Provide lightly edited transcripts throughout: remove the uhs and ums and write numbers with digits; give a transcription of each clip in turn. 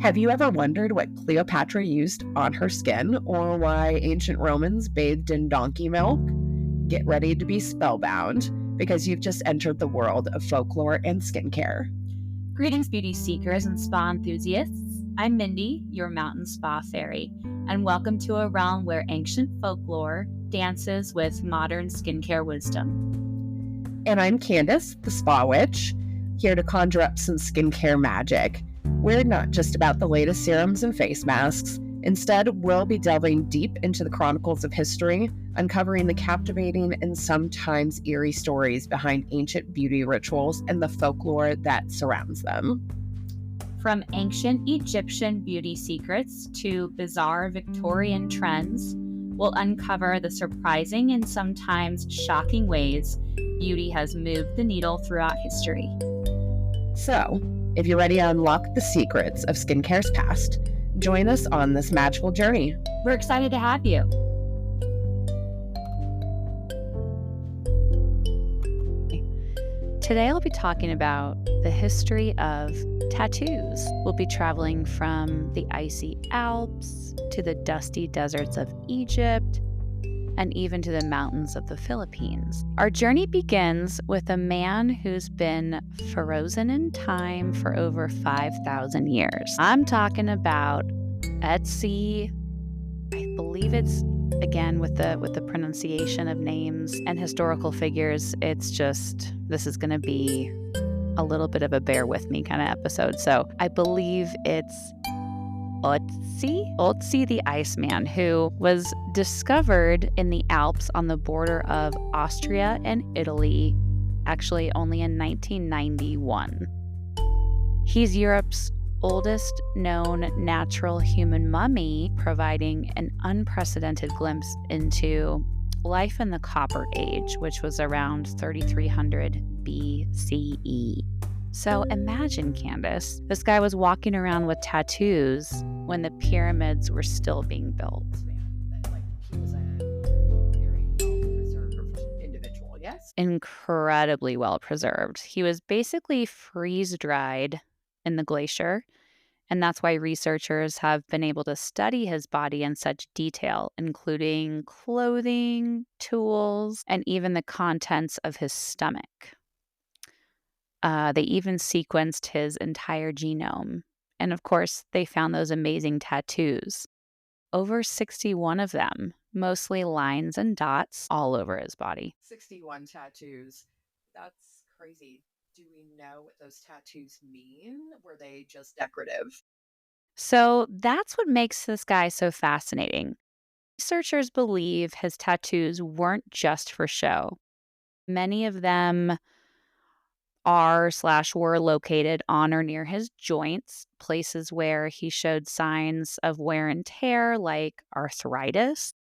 Have you ever wondered what Cleopatra used on her skin or why ancient Romans bathed in donkey milk? Get ready to be spellbound because you've just entered the world of folklore and skincare. Greetings, beauty seekers and spa enthusiasts. I'm Mindy, your mountain spa fairy, and welcome to a realm where ancient folklore dances with modern skincare wisdom. And I'm Candace, the spa witch, here to conjure up some skincare magic. We're not just about the latest serums and face masks. Instead, we'll be delving deep into the chronicles of history, uncovering the captivating and sometimes eerie stories behind ancient beauty rituals and the folklore that surrounds them. From ancient Egyptian beauty secrets to bizarre Victorian trends, we'll uncover the surprising and sometimes shocking ways beauty has moved the needle throughout history. So, if you're ready to unlock the secrets of skincare's past, join us on this magical journey. We're excited to have you. Today I'll be talking about the history of tattoos. We'll be traveling from the icy Alps to the dusty deserts of Egypt and even to the mountains of the Philippines. Our journey begins with a man who's been frozen in time for over 5,000 years. I'm talking about Etsy. I believe it's, again, with the pronunciation of names and historical figures, this is going to be a little bit of a bear with me kind of episode. So I believe it's Otzi the Iceman, who was discovered in the Alps on the border of Austria and Italy, actually only in 1991. He's Europe's oldest known natural human mummy, providing an unprecedented glimpse into life in the Copper Age, which was around 3300 BCE. So imagine, Candace, this guy was walking around with tattoos when the pyramids were still being built. He was a very well-preserved individual, yes? Incredibly well preserved. He was basically freeze-dried in the glacier, and that's why researchers have been able to study his body in such detail, including clothing, tools, and even the contents of his stomach. They even sequenced his entire genome. And of course, they found those amazing tattoos. Over 61 of them, mostly lines and dots all over his body. 61 tattoos. That's crazy. Do we know what those tattoos mean? Were they just decorative? So that's what makes this guy so fascinating. Researchers believe his tattoos weren't just for show. Many of them were located on or near his joints, places where he showed signs of wear and tear like arthritis.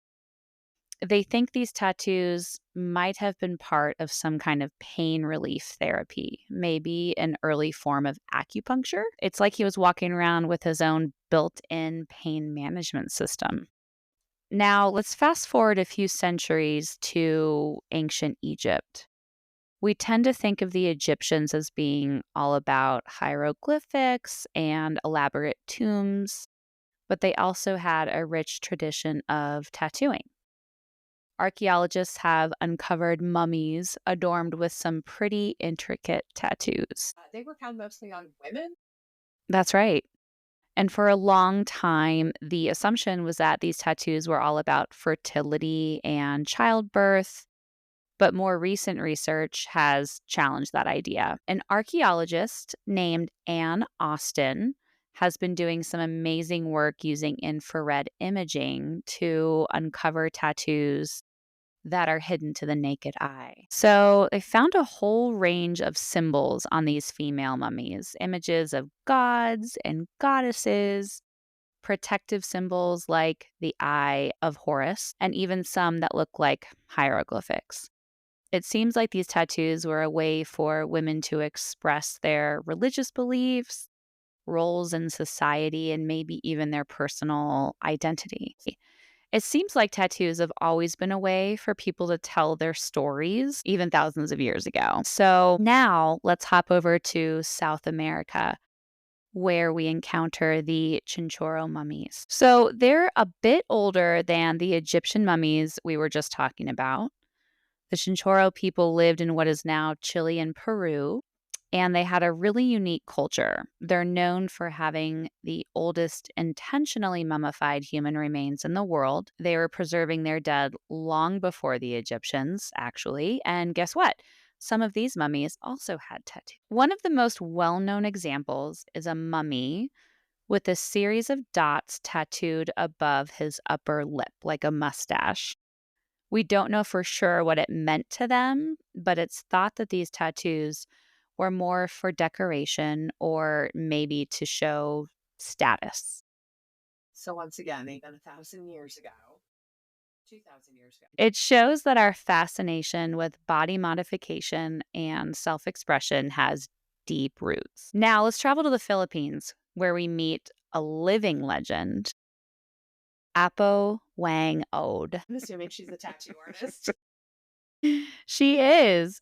They think these tattoos might have been part of some kind of pain relief therapy, maybe an early form of acupuncture. It's like he was walking around with his own built-in pain management system. Now, let's fast forward a few centuries to ancient Egypt. We tend to think of the Egyptians as being all about hieroglyphics and elaborate tombs, but they also had a rich tradition of tattooing. Archaeologists have uncovered mummies adorned with some pretty intricate tattoos. They were found mostly on women? That's right. And for a long time, the assumption was that these tattoos were all about fertility and childbirth. But more recent research has challenged that idea. An archaeologist named Anne Austin has been doing some amazing work using infrared imaging to uncover tattoos that are hidden to the naked eye. So they found a whole range of symbols on these female mummies, images of gods and goddesses, protective symbols like the Eye of Horus, and even some that look like hieroglyphics. It seems like these tattoos were a way for women to express their religious beliefs, roles in society, and maybe even their personal identity. It seems like tattoos have always been a way for people to tell their stories, even thousands of years ago. So now let's hop over to South America, where we encounter the Chinchorro mummies. So they're a bit older than the Egyptian mummies we were just talking about. The Chinchorro people lived in what is now Chile and Peru, and they had a really unique culture. They're known for having the oldest intentionally mummified human remains in the world. They were preserving their dead long before the Egyptians, actually. And guess what? Some of these mummies also had tattoos. One of the most well known examples is a mummy with a series of dots tattooed above his upper lip, like a mustache. We don't know for sure what it meant to them, but it's thought that these tattoos were more for decoration or maybe to show status. So once again, even 1,000 years ago, 2,000 years ago. It shows that our fascination with body modification and self expression has deep roots. Now, let's travel to the Philippines, where we meet a living legend, Apo Wang Od. I'm assuming she's a tattoo artist. She is.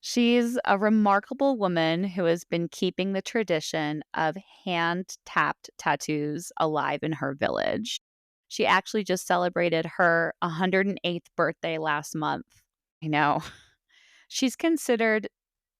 She's a remarkable woman who has been keeping the tradition of hand tapped tattoos alive in her village. She actually just celebrated her 108th birthday last month. I know. She's considered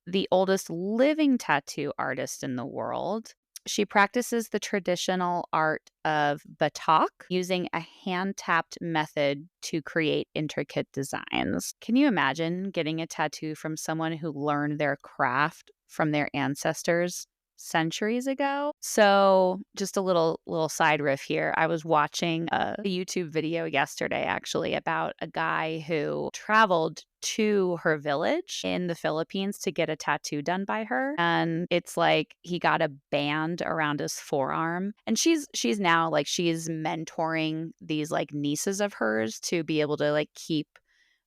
the oldest living tattoo artist in the world. She practices the traditional art of batok using a hand tapped method to create intricate designs. Can you imagine getting a tattoo from someone who learned their craft from their ancestors centuries ago? So, just a little side riff here. I was watching a YouTube video yesterday actually about a guy who traveled to her village in the Philippines to get a tattoo done by her, and it's like he got a band around his forearm, and she's now like she's mentoring these like nieces of hers to be able to like keep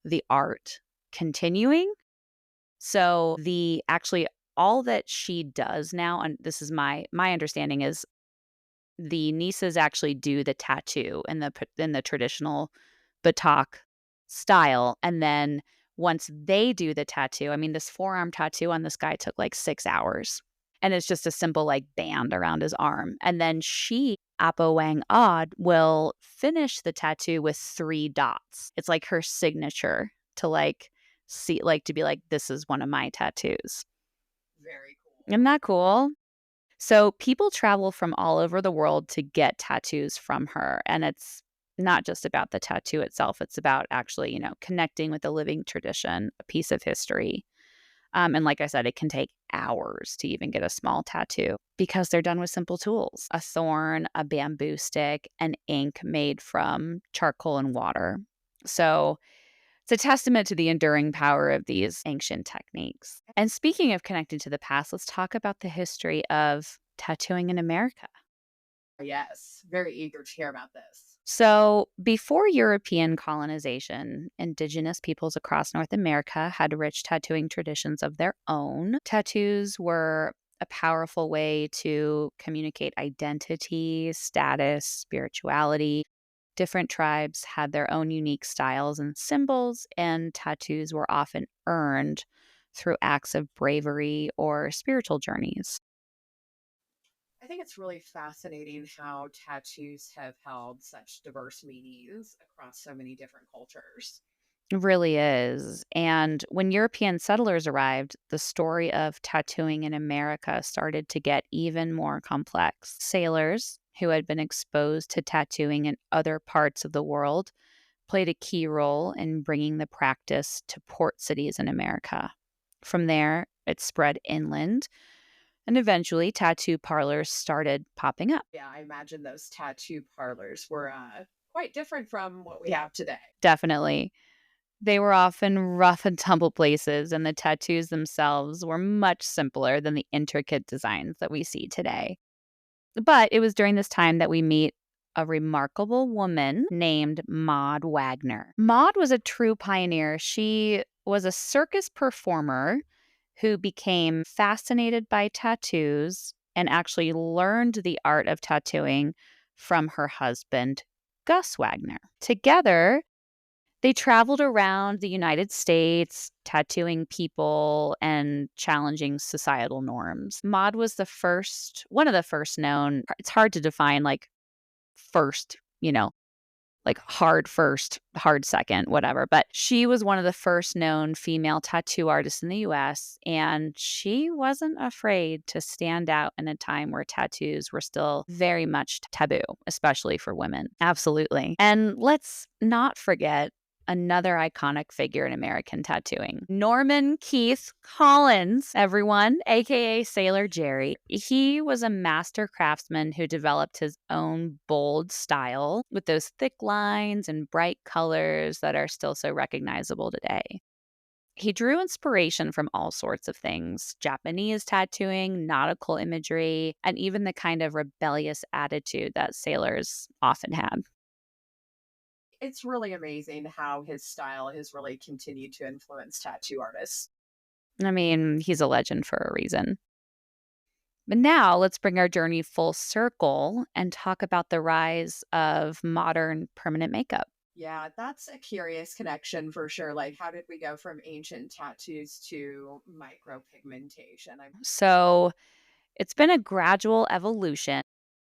the art continuing. So the actually all that she does now, and this is my understanding, is the nieces actually do the tattoo in the traditional batok style, and then once they do the tattoo, I mean, this forearm tattoo on this guy took like 6 hours, and it's just a simple like band around his arm, and then she, Apo Wang Od, will finish the tattoo with 3 dots. It's like her signature to like see, like to be like, this is one of my tattoos. Very cool. Isn't that cool? So people travel from all over the world to get tattoos from her. And it's not just about the tattoo itself. It's about actually, connecting with a living tradition, a piece of history. And like I said, it can take hours to even get a small tattoo because they're done with simple tools: a thorn, a bamboo stick, and ink made from charcoal and water. So it's a testament to the enduring power of these ancient techniques. And speaking of connecting to the past, let's talk about the history of tattooing in America. Yes, very eager to hear about this. So, before European colonization, indigenous peoples across North America had rich tattooing traditions of their own. Tattoos were a powerful way to communicate identity, status, spirituality. Different tribes had their own unique styles and symbols, and tattoos were often earned through acts of bravery or spiritual journeys. I think it's really fascinating how tattoos have held such diverse meanings across so many different cultures. It really is. And when European settlers arrived, the story of tattooing in America started to get even more complex. Sailors who had been exposed to tattooing in other parts of the world played a key role in bringing the practice to port cities in America. From there, it spread inland, and eventually tattoo parlors started popping up. Yeah, I imagine those tattoo parlors were quite different from what we have today. Definitely. They were often rough and tumble places, and the tattoos themselves were much simpler than the intricate designs that we see today. But it was during this time that we meet a remarkable woman named Maud Wagner. Maud was a true pioneer. She was a circus performer who became fascinated by tattoos and actually learned the art of tattooing from her husband, Gus Wagner. Together, They traveled around the United States, tattooing people and challenging societal norms. Maud was one of the first known, it's hard to define like first, like hard first, hard second, whatever. But she was one of the first known female tattoo artists in the US, and she wasn't afraid to stand out in a time where tattoos were still very much taboo, especially for women. Absolutely. And let's not forget another iconic figure in American tattooing, Norman Keith Collins, everyone, aka Sailor Jerry. He was a master craftsman who developed his own bold style with those thick lines and bright colors that are still so recognizable today. He drew inspiration from all sorts of things: Japanese tattooing, nautical imagery, and even the kind of rebellious attitude that sailors often had. It's really amazing how his style has really continued to influence tattoo artists. I mean, he's a legend for a reason. But now let's bring our journey full circle and talk about the rise of modern permanent makeup. Yeah, that's a curious connection for sure. Like, how did we go from ancient tattoos to micropigmentation? So it's been a gradual evolution,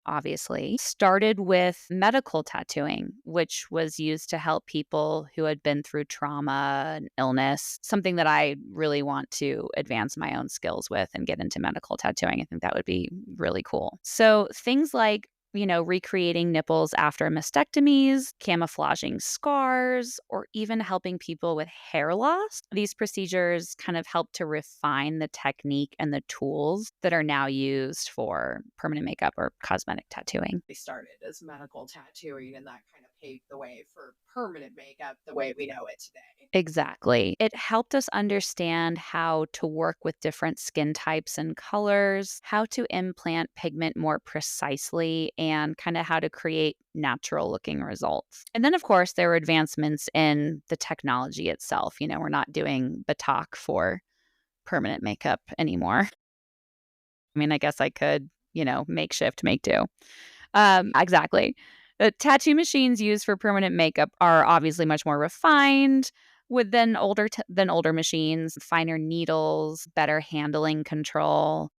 obviously. Started with medical tattooing, which was used to help people who had been through trauma and illness, something that I really want to advance my own skills with and get into medical tattooing. I think that would be really cool. So things like recreating nipples after mastectomies, camouflaging scars, or even helping people with hair loss. These procedures kind of help to refine the technique and the tools that are now used for permanent makeup or cosmetic tattooing. They started as medical tattooing, and that kind of paved the way for permanent makeup the way we know it today. Exactly. It helped us understand how to work with different skin types and colors, how to implant pigment more precisely, and kind of how to create natural looking results. And then, of course, there were advancements in the technology itself. We're not doing Batak for permanent makeup anymore. I mean, I guess I could, makeshift, make do. Exactly. The tattoo machines used for permanent makeup are obviously much more refined than older machines, finer needles, better handling control.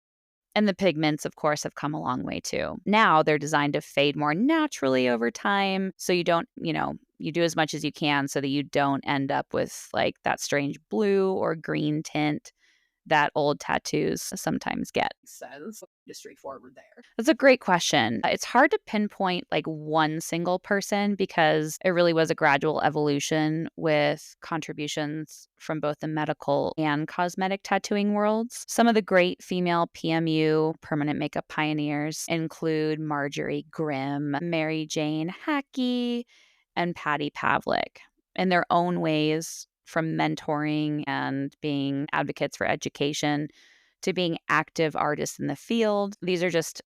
And the pigments, of course, have come a long way too. Now they're designed to fade more naturally over time. So you don't, you do as much as you can so that you don't end up with like that strange blue or green tint that old tattoos sometimes get. Sense industry forward there. That's a great question. It's hard to pinpoint like one single person because it really was a gradual evolution with contributions from both the medical and cosmetic tattooing worlds. Some of the great female PMU permanent makeup pioneers include Marjorie Grimm, Mary Jane Hackey, and Patty Pavlik. In their own ways, from mentoring and being advocates for education to being active artists in the field. These are just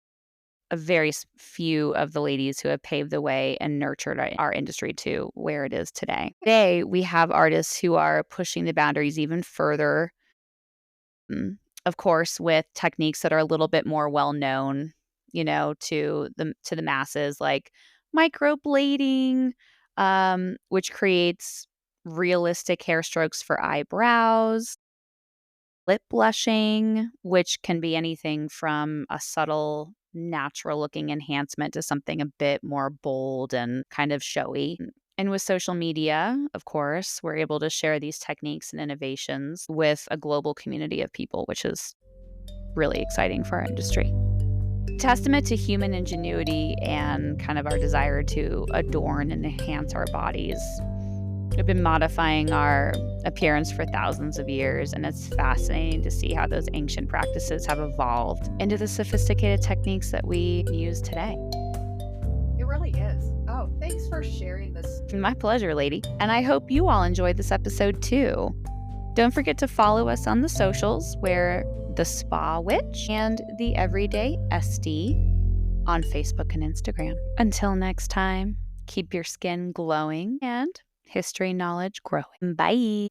a very few of the ladies who have paved the way and nurtured our industry to where it is today. Today, we have artists who are pushing the boundaries even further, of course, with techniques that are a little bit more well known, to the masses, like microblading, which creates realistic hair strokes for eyebrows, lip blushing, which can be anything from a subtle, natural looking enhancement to something a bit more bold and kind of showy. And with social media, of course, we're able to share these techniques and innovations with a global community of people, which is really exciting for our industry. Testament to human ingenuity and kind of our desire to adorn and enhance our bodies. We've been modifying our appearance for thousands of years, and it's fascinating to see how those ancient practices have evolved into the sophisticated techniques that we use today. It really is. Oh, thanks for sharing this. My pleasure, lady. And I hope you all enjoyed this episode too. Don't forget to follow us on the socials. We're the Spa Witch and the Everyday SD on Facebook and Instagram. Until next time, keep your skin glowing and history knowledge growing. Bye.